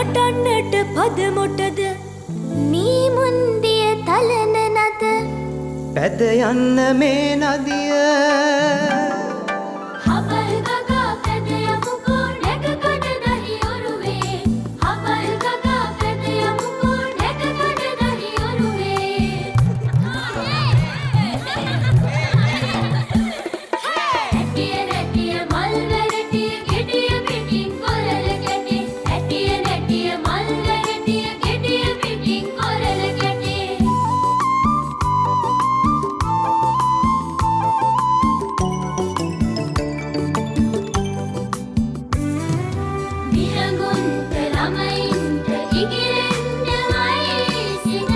නටන්නට පද මොටද මී මුන්දිය තලන නද පැද යන්න මේ නදිය හබල් ගගා පැද යමුකෝ නැගකඩ දහි ඔරුවේ හබල් ගගා පැද යමුකෝ නැගකඩ දහි ඔරුවේ ඇටිය නැටිය මල් වැරටිය ගෙඩිය පිටින් කොරල කැටේ ඇටිය නැටිය මල් වැරටිය ගෙඩිය පිටින් කොරල කැටේ නිරගුන්ට ළමයින්ට ඉගිරෙන්න වයසින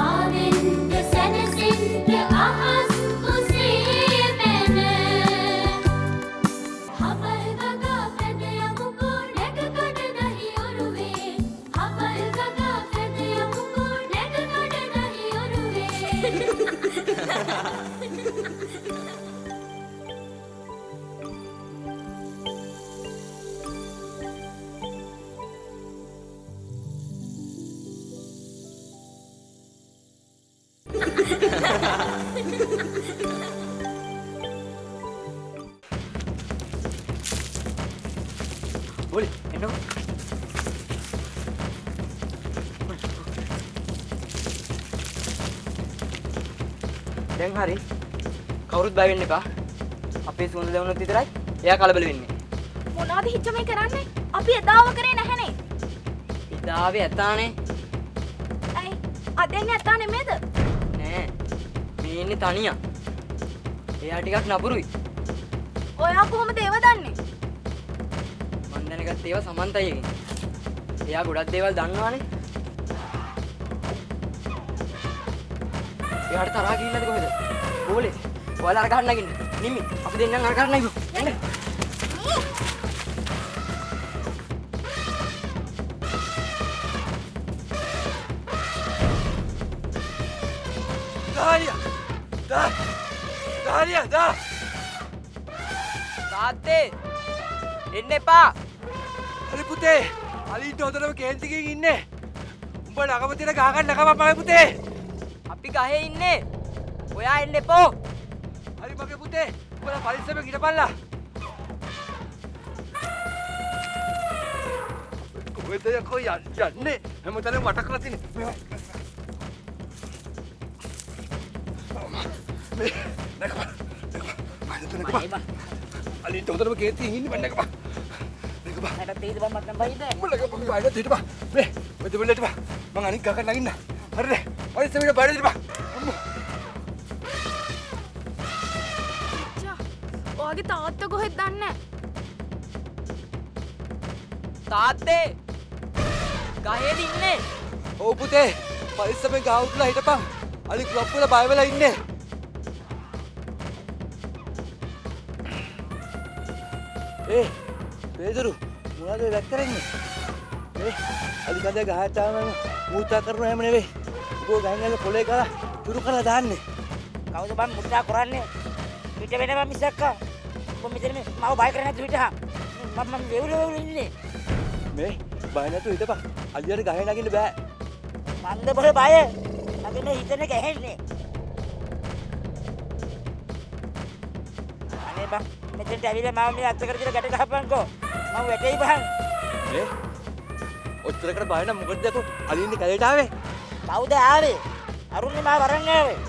ආවෙන්ට සැනසෙන්න අහස් කුසේ පැන හබල් ගගා පැද යමුකෝ නැගකඩ දහි ඔරුවේ හබල් ගගා පැද යමුකෝ නැගකඩ දහි ඔරුවේ Boleh, enak. දැන් හරි. කවුරුත් බය වෙන්න එපා. අපේ සුවඳ දැනුනොත් විතරයි එයා කලබල වෙන්නේ. මොනවද හිච්ච මේ කරන්නේ? අපි එදාව කරේ නැහනේ. ඉදාවේ ඇතානේ. ඇයි? අදෙන් ඇත්තා නෙමෙයිද? නෑ. මේ ඉන්නේ තනියා. එයා ටිකක් නපුරුයි. ඔයා කොහොමද ඒව දන්නේ? මං දැනගත්ත ඒවා සමන්තයිගෙන්. එයා ගොඩක් දේවල් දන්නවානේ. එයාට තරහා ගිහින්නද කොහෙද? ඕලේ. ඔයාලා අර ගහන්න නගින්න. නිමි. අපි දෙන්නම් අර ගහන්න නගිමු. එන්න. Dahlia, dah. තාත්තේ එන්න එපා. Ali putih. Ali itu hotelnya kehenti kayak gini. Umpan nak kamu tidak gagan nak kamu pakai putih. අපි ගහේ ඉන්නේ. ඔයා එන්න එපෝ. Ali pakai putih. Umpan paling sampai kita pala. Kau itu yang kau yan ni. Hemu tadi watak kelas ini. Nak apa? Mana tu nak apa? Ali itu hotelnya kehenti ini mana nak apa? නැට තේද බං මට නම් බයිද? Boleh ke pakai bayar tidak pak? Nih, betul betul tidak pak? Mangani gagan lagi nak. Hari deh. Hari sampai bayar tidak pak? ඔයාගේ තාත්තා කොහෙද දන්නේ? තාත්තේ ගහේද ඉන්නේ? Oh putih. Paling sampai gaul lah hidup bang. Ali klub pula bayar lah ini. Pedro. මොනවද වැක් කරන්නේ? අලි කඳේ ගහච්චාම මූත්‍රා කරනවා එහෙම නෙවෙයි. උගෝ ගහන්නේ පොලේ කරලා තුරු කරලා දාන්නේ. කවුද බං මුත්‍රා කරන්නේ? පිට වෙනවා මිසක්කා. කොහොම මෙතන මේ මාව බය කරන්නේ නැතුව හිටහා. මම වෙවුල ඉන්නේ. මේ බය නැතුව හිටපන්. අලියට ගහේ නගින්න බෑ. මන්ද බල බය. අපි මේ හිතන්නේ ගැහෙන්නේ. අනේ බං මෙතෙන්ට ඇවිල්ලා මාව මේ අත්ත කරගෙන ගැට ගහපන්කෝ. මම වැටෙයි බං. ඔච්චරකට බය නම් මොකද දැකෝ අලි ඉන්නේ කැලේට ආවේ. කවුද ආවේ? අරුන්නේ මාව වරන් ආවේ.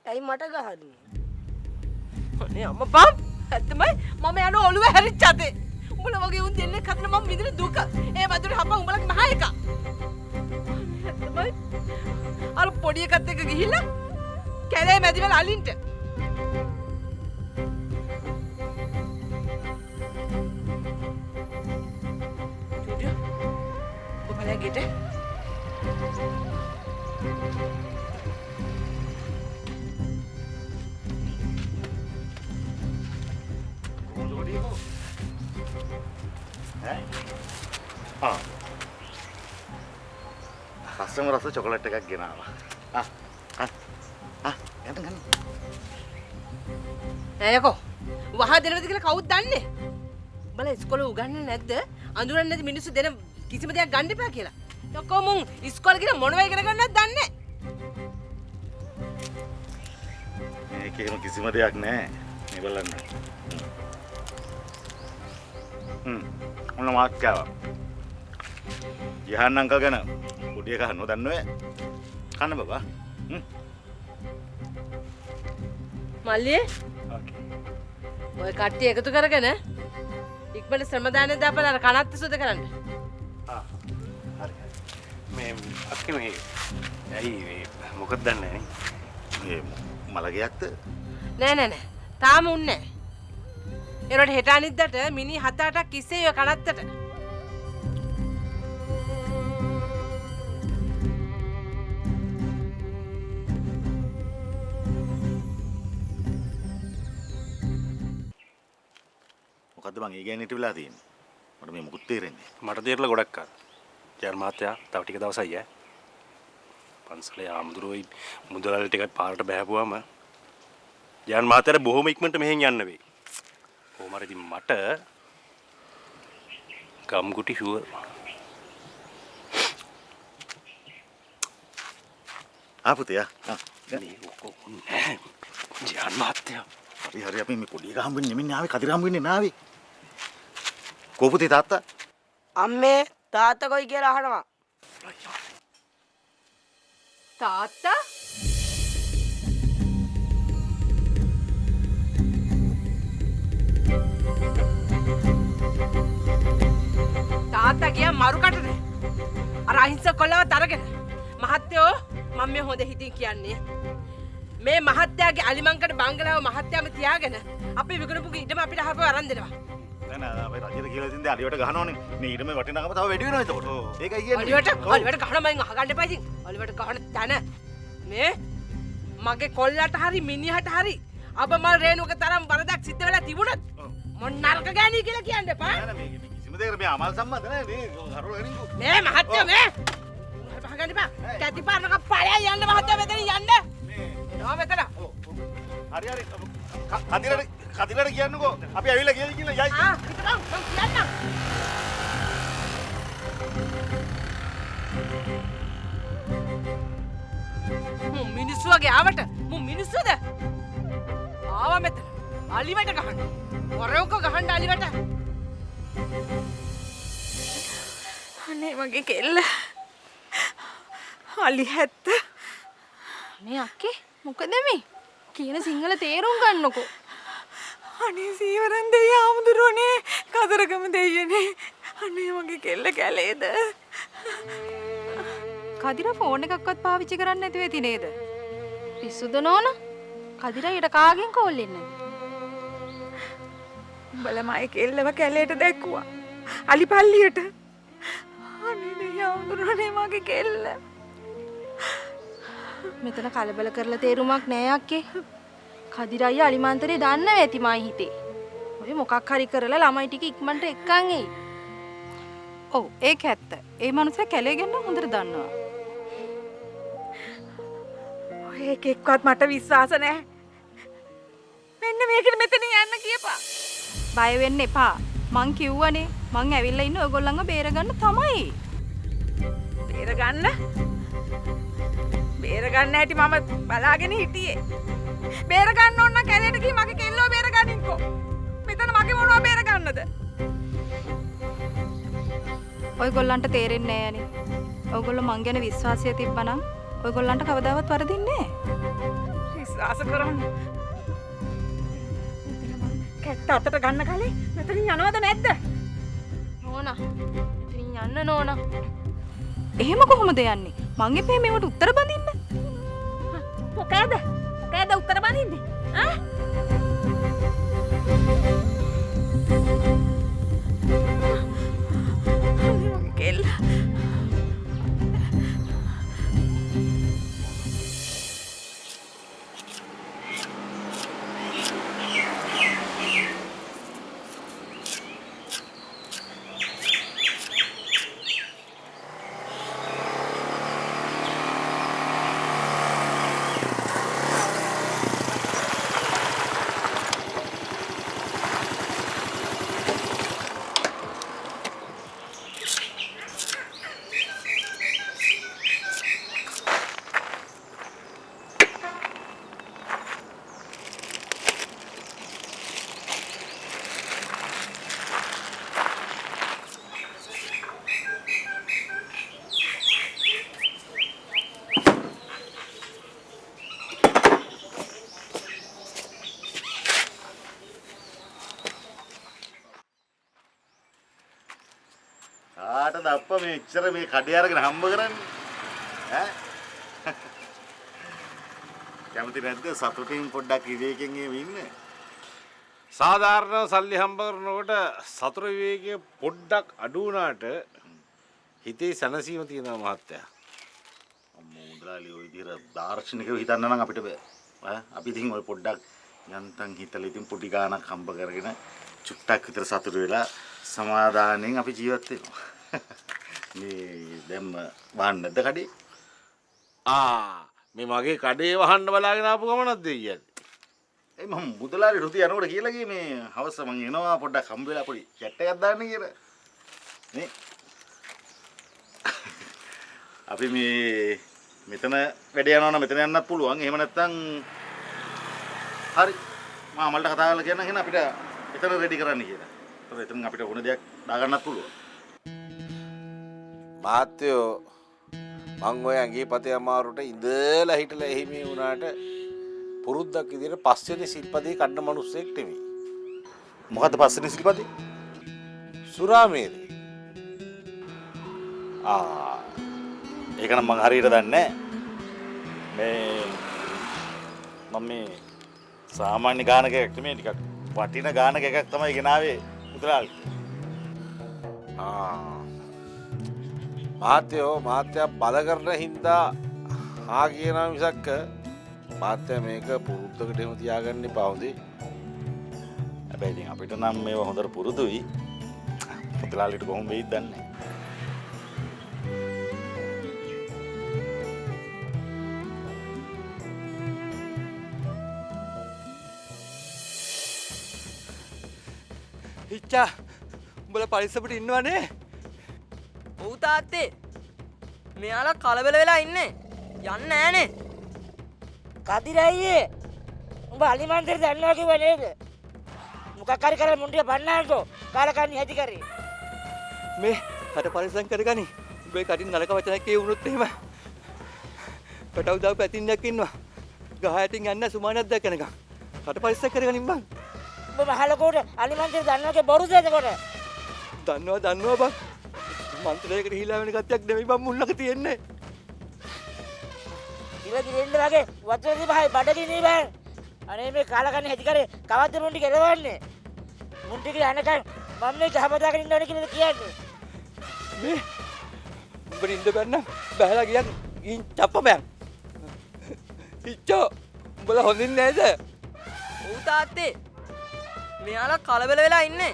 ඇයි මට ගහන්නේ? අනේ අම්මා ඇත්තමයි මම යන ඔළුව හැරිච්ච අතේ. උඹලා වගේ උන් දෙන්නේ කන්න මම විඳින දුක. ඒ වදුරේ හපා උඹලගේ මහා එක. ඇත්තමයි අර පොඩි එකත් එක්ක ගිහිල්ලා කැලේ මැදි වල අලින්ට. චුටි ඔබලා ගෙට පොඩියකෝ. රසම රස චොකලට් එකක් ගෙනාවා. යන්න ගන්න. ඇයකෝ වහ දෙනවද කියලා කවුද දන්නේ? උඹලා ඉස්කෝලේ උගන්වන්නේ නැද්ද? අඳුරන්නේ නැති මිනිස්සු දෙන කිසිම දෙයක් ගන්න එපා කියලා. යකෝ මුන් ඉස්කෝලේ ගිහින් මොනවා ඉගෙන ගන්නවද දන්නේ නැහැ. මේකේම කිසිම දෙයක් නැහැ. මේ බලන්න. ඔන්න මාක්කාව. යහන් අංකල් ගැන පොඩි එකා නොදන්නවේ. කන්න බබා. මල්ලියේ ඔය කට්ටිය එකතු කරගෙන ඉක්මනට ශ්‍රමදානය දාපලා අර කනත් සුද කරන්න. හරි. මේ අක්කේ මේ ඇයි මේ මොකද දන්නේ නේ? මේ මලගයක්ද? නෑ. තාම උන්නේ නෑ. ඒනොට හෙට අනිද්දාට මිනි 7-8ක් ඉස්සේ ඔය කනත්තට. මොකද්ද මං ඒ ගැන හිට වෙලා තියෙන්නේ? මට මේ මොකුත් තේරෙන්නේ මට තේරලා ගොඩක් ආ. ජයර් මහත්තයා තව ටික දවසයි ඈ. පන්සලේ ආමුදුරෝයි මුදලාලි ටිකක් පාරට බහැපුවාම ජයර් මහත්තයාට බොහොම ඉක්මනට මෙහෙන් යන්න වෙයි. කොහොම හරි ඉතින් මට ගම්ගුටි ෂුවර්. ආපුතියා. මේ ඔක්කොම නෑ. ජයර් මහත්තයා. හරි අපි මේ පොඩි එක හම්බෙන්නේ නෙමෙයි ආවේ කදිර හම්බෙන්නේ නාවේ. කොපුතේ තාත්තා? අම්මේ තාත්තා කොයි කියලා අහනවා. තාත්තා? තාත්තා ගියා මරුකටද? අර අහිංසක කොල්ලවත් අරගෙන. මහත්තයෝ මම මේ හොඳ හිතින් කියන්නේ. මේ මහත්තයාගේ අලිමංකඩ බංගලාව මහත්තයාම තියාගෙන අපි විකුණපු ඉඩම අපිට අහපුව අරන් දෙනවා. නෑ අපි රජයට කියලා දෙන්නේ අලියට ගහනවනේ. මේ ඊටම වටිනාකම තව වැඩි වෙනවා එතකොට. ඒකයි කියන්නේ. අලියට ගහන මයින් අහගන්න එපා ඉතින්. අලියට ගහන තැන මේ මගේ කොල්ලට හරි මිනිහට හරි අබමල් රේණුක තරම් වරදක් සිද්ධ වෙලා තිබුණත් මොන් නරක ගෑණි කියලා කියන්න එපා. නෑ මේ කිසිම දෙයකට මේ අමල් සම්බන්ධ නෑ මේ හරවල ගනින්කෝ. මේ මහත්තයා මේ අහගන්න එපා. කැටි පාරක ඵලයන් යන්න මහත්තයා මෙතන යන්න. එනවා මෙතන. හරි කදිරට කියන්නකෝ අපි ඇවිල්ලා ගියද කියලා යයි. හිටපන් මං කියන්නම්. මිනිස්සු වගේ ආවට මු මිනිස්සුද? ආවා මෙතන. අලිවට ගහන්න. වරයක ගහන්න අලිවට. අනේ මගේ කෙල්ල. අලි හැත්ත. මේ අක්කේ මොකද මේ? කියන සිංහල තේරුම් ගන්නකෝ. අනේ සීවරන් දෙය ආමුදුරෝනේ කතරගම දෙයියනේ. අනේ මගේ කෙල්ල කැලේද? කදිර ෆෝන් එකක්වත් පාවිච්චි කරන්නේ නැතුව ඇති නේද? පිස්සුද නෝනා? කදිර ඊට කාගෙන් කෝල් එන්නේ? උඹලා මගේ කෙල්ලව කැලේට දැක්කුවා. අලි පල්ලියට. අනේ දෙය ආමුදුරෝනේ මගේ කෙල්ල. මෙතන කලබල කරලා තේරුමක් නෑ අක්කේ. කදිර අයියා අලිමාන්තරේ දන්නව ඇති මයි හිතේ. ඔය මොකක් හරි කරලා ළමයි ටික ඉක්මනට එක්කන් එයි. ඔව් ඒක ඇත්ත. ඒ මනුස්සයා කැලේ ගැන හොඳට දන්නවා. ඔය එකෙක්වත් මට විශ්වාස නැහැ. මෙන්න මේකට මෙතන යන්න කියපා. බය වෙන්න එපා. මං කිව්වනේ මං ඇවිල්ලා ඉන්නේ ඔයගොල්ලන්ව බේරගන්න තමයි. බේරගන්න හැටි මම බලාගෙන හිටියේ. බේරගන්න ඕන නම් කැලේට ගිහින් මගේ කෙල්ලව බේරගනින්කෝ. මෙතන මගේ මොනවා බේරගන්නද? ඔයගොල්ලන්ට තේරෙන්නේ නෑනේ. ඔයගොල්ලෝ මං ගැන විශ්වාසය තිබ්බනම් ඔයගොල්ලන්ට කවදාවත් වරදින්නේ නෑ. විශ්වාස කරන්න. කැත්ත අතට ගන්න කලින් මෙතනින් යනවද නැද්ද? නෝනා. ඉතින් යන්න නෝනා. එහෙම කොහොමද යන්නේ? මං එපේ මේවට උත්තර බඳින්න. මොකද උත්තර බඳින්නේ? ඈ? කෙල්ල. අප්පා මේ ඉච්චර මේ කඩේ අරගෙන හම්බ කරන්නේ ඈ කැමති නැද්ද සතුටින් පොඩ්ඩක් විවේකයෙන් ඉන්න සාධාරණ සල්ලි හම්බ කරනකොට සතුට විවේකයේ පොඩ්ඩක් අඩු වුණාට හිතේ සැනසීම තියෙනවා මහත්තයා. අම්මෝ මුදලාලි ඔය විදිහට දාර්ශනිකව හිතන්න නම් අපිට බෑ. ඈ අපි ඉතින් ඔය පොඩ්ඩක් යන්තම් හිතලා ඉතින් පොඩි ගාණක් හම්බ කරගෙන චුට්ටක් විතර සතුට වෙලා සමාදානෙන් අපි ජීවත් වෙනවා. මේ දැන් වහන්න නැද්ද කඩේ? මේ මගේ කඩේ වහන්න බලාගෙන ආපු ගමනක් දෙයියද? ඒ මම මුදලාලි රුති යනකොට කියලා ගියේ මේ හවස මං එනවා පොඩ්ඩක් හම්බ වෙලා පොඩි චැට් එකක් දාන්න කියලා. නේ අපි මේ මෙතන වැඩ යනවා නම් මෙතන යන්නත් පුළුවන්. එහෙම නැත්නම් හරි මම අමල්ට කතා කරලා කියන්න එහෙනම් අපිට එතන රෙඩි කරන්න කියලා. ඒතර එතන අපිට ඕන දෙයක් දාගන්නත් පුළුවන්. මහත්තයෝ මං ඔය ඇඟේ පතේ අමාරුට ඉඳලා හිටලා එහිමේ වුණාට පුරුද්දක් විදිහට පස්වෙනි සිල්පදේ කඩන මිනිස්සෙක් නෙමෙයි. මොකද්ද පස්වෙනි සිල්පදේ? සුරාමේරි. ඒක නම් මං හරියට දන්නේ නැහැ. මම මේ සාමාන්‍ය ගානක එකක් නෙමෙයි ටිකක් වටින ගානක එකක් තමයි ගෙනාවේ මුදලාලි. මහත්තයා බල කරන හින්දා කියනවා මිසක් මහත්තයා මේක පුරුද්දකට එහෙම තියාගන්න එපා හොඳේ. හැබැයි ඉතින් අපිට නම් මේව හොඳට පුරුදුයි. මුදලාලිට කොහොම වෙයිද දන්නේ. හිච්චා උඹලා පරිස්සමට ඉන්නවනේ. ඔව් තාත්තේ. මෙයාලා කලබල වෙලා ඉන්නේ. යන්නේ නෑනේ. කදිර අයියේ උඹ අලිමන්තර දන්නවා කිව්ව නේද? මොකක් හරි කරලා මුන්ටිය බන්නන්නකෝ. කාලකන්ණි හැදි කරේ. මේ කට පරිස්සම් කරගනි. උඹේ කටින් නරක වචනයක් කියවුනොත් එහෙම. කටව දාපු පැතින්නක් ඉන්නවා. ගහ යටින් යන්න සුමානක් දැක්කනකම්. කට පරිස්සම් කරගනින් බං. උඹ මහලකෝට අලිමන්තර දන්නවගේ බොරුද එතකොට? දන්නවා බං. මන්ත්‍රයකට හිලා වෙන කතියක් නෙමෙයි බං මුල්ලක තියෙන්නේ. ඉවදි දෙන්න වගේ වතුර දිහා බඩගිනි බං. අනේ මේ කාලකන්ණි හැදි කරේ කවද්ද මුන්ටි කෙලවන්නේ? මුන්ටි කියලා අනකන් මම මේ ගහපදාගෙන ඉන්නවනේ කියලා කියන්නේ. මේ උඹට ඉන්න බැන්න බහලා ගියන් ගින් චප්පපයන්. ඉච්චෝ උඹලා හොඳින් නේද? ඔව් තාත්තේ. මෙයාලා කලබල වෙලා ඉන්නේ.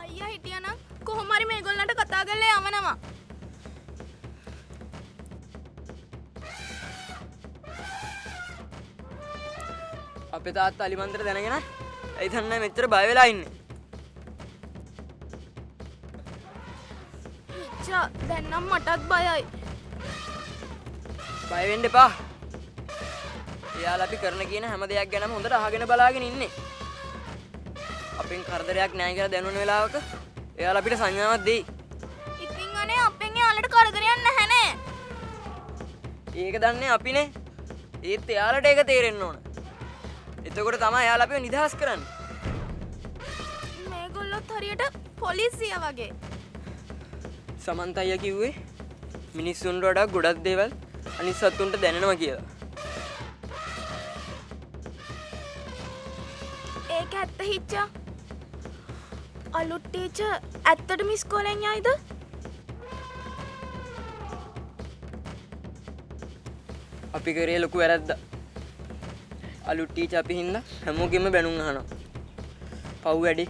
අයියා හිටියනම් කොහොම හරි මේගොල්ලන්ට කතා කරලා යවනවා. අපේ තාත්තා අලිමන්තර දැනගෙන ඇයි දන්නේ මෙච්චර බය වෙලා ඉන්නේ. හිච්චා දැන් නම් මටත් බයයි. බය වෙන්න එපා. එයාලා අපි කරන කියන හැම දෙයක් ගැනම හොඳට අහගෙන බලාගෙන ඉන්නේ. අපෙන් කරදරයක් නැහැ කියලා දැනුන වෙලාවක එයාලා අපිට සංඥාවක් දෙයි. ඉතින් අනේ අපෙන් එයාලට කරදරයක් නැහැ නේ. ඒක දන්නේ අපිනේ. ඒත් එයාලට ඒක තේරෙන්න ඕන. එතකොට තමයි එයාලා අපිව නිදහස් කරන්නේ. මේගොල්ලොත් හරියට පොලිසිය වගේ. සමන්ත අයියා කිව්වේ මිනිස්සුන්ට වඩා ගොඩක් දේවල් අනිත් සත්තුන්ට දැනෙනවා කියලා. ඒක ඇත්ත හිච්චා. අලුත් ටීචර් ඇත්තටම ඉස්කෝලෙන් යයිද? අපි කරේ ලොකු වැරද්දක්. අලුත් ටීචර් අපි හින්දා හැමෝගෙම බැනුම් අහනවා. පව් වැඩි.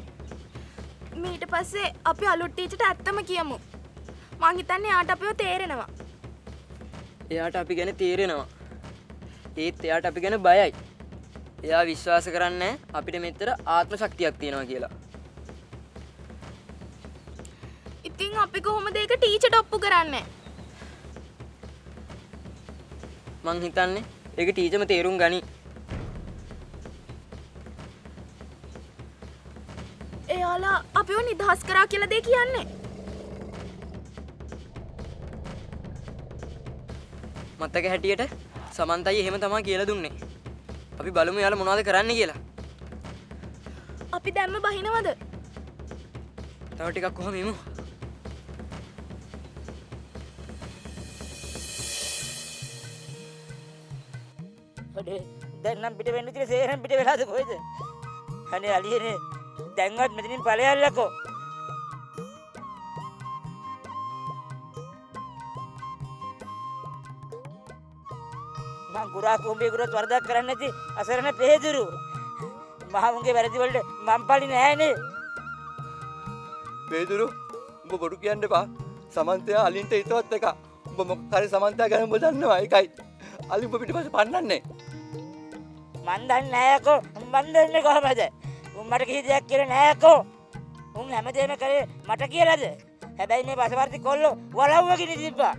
ඊට පස්සේ අපි අලුත් ටීචර්ට ඇත්තම කියමු. මං හිතන්නේ එයාට අපිව තේරෙනවා. එයාට අපි ගැන තේරෙනවා. ඒත් එයාට අපි ගැන බයයි. එයා විශ්වාස කරන්නේ අපිට මෙතර ආත්ම ශක්තියක් තියෙනවා කියලා. ඉතින් අපි කොහොමද ඒක ටීචර්ට ඔප්පු කරන්නේ? මං හිතන්නේ ඒක ටීචර්ම තේරුම් ගනි. එයාලා අපිව නිදහස් කරා කියලා දෙය කියන්නේ. මතක හැටියට සමන්තයි එහෙම තමයි කියලා දුන්නේ. අපි බලමු යාලා මොනවද කරන්න කියලා. අපි දැම්ම බහිනවද? තව ටිකක් කොහොම ඉමු. අනේ දැන් නම් පිට වෙන්න තියෙන සේරම පිට වෙලාද කොහෙද? අනේ අලියනේ දැන්වත් මෙතනින් ඵලයල්ලකෝ. මං ගුරා කුඹේ ගුරත් වරදක් කරන්නේ නැති අසරණ පෙහෙදුරු. මහමුන්ගේ වැරදි වලට මං පලි නෑනේ. පෙහෙදුරු උඹ බොරු කියන්න එපා. සමන්තයා අලින්ට හිතවත් එක. උඹ මොකක් හරි සමන්තයා ගැන උඹ දන්නවා ඒකයි. අලි උඹ පිටිපස්සේ පන්නන්නේ. මන් දන්නේ නෑ යකෝ. මන් දන්නේ කොහමද? උන් මට කිසි දෙයක් කියලා නෑ යකෝ. උන් හැමදේම කරේ මට කියලාද? හැබැයි මේ පසවර්ති කොල්ලෝ වලව්වගෙන තිබ්බා.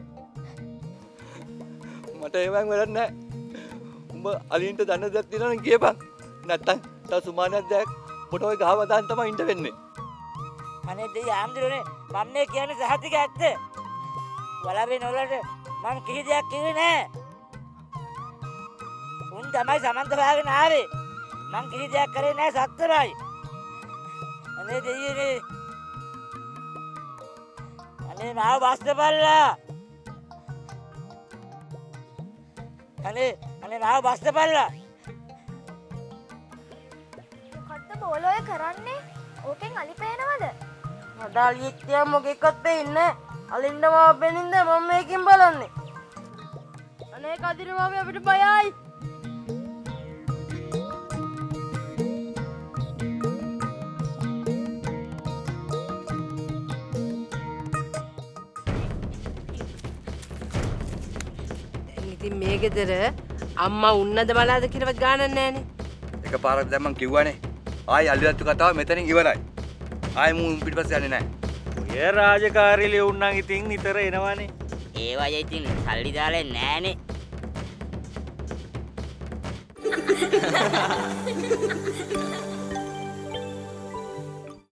මට ඒවෙන් වැඩක් නැහැ. උඹ අලින්ට දන්න දෙයක් තියෙනවා නම් කියපන්. නැත්තම් තව සුමානක් දෙයක් පොට ඔය ගහව දාන්න තමයි ඉන්න වෙන්නේ. අනේ දෙයි ආම්දුරනේ මම මේ කියන්නේ සහතික ඇත්ත. වලවේ නොලට මම කිසි දෙයක් කිව්වේ නෑ. උන් තමයි සමන්ත හොයාගෙන ආවේ. මං කිසි දෙයක් කරේ නෑ සත්‍යමයි. අනේ දෙයියනේ. අනේ මාව බස්තපල්ලා. අනේ මාව බස්තපල්ලා. මොකද්ද බෝලෝය කරන්නේ? ඕකෙන් අලි පේනවද? මට අලියෙක් තියා මොකෙක්වත් පේන්නේ නැහැ. අලින්ද මාව පෙනින්ද මම මේකෙන් බලන්නේ. අනේ කදිර මාමේ අපිට බයයි. ඉතින් මේ ගෙදර අම්මා උන්නද බලාද කියලාවත් ගානක් නැහනේ. එකපාරක් දැන් මං කිව්වනේ. ආයි අලියත්තු කතාව මෙතනින් ඉවරයි. ආයි මූ පිටිපස්සේ යන්නේ නැහැ. ඔය රාජකාරී ලියුණන් ඉතින් නිතර එනවනේ. ඒ වගේ ඉතින් සල්ලි දාලා නෑනේ.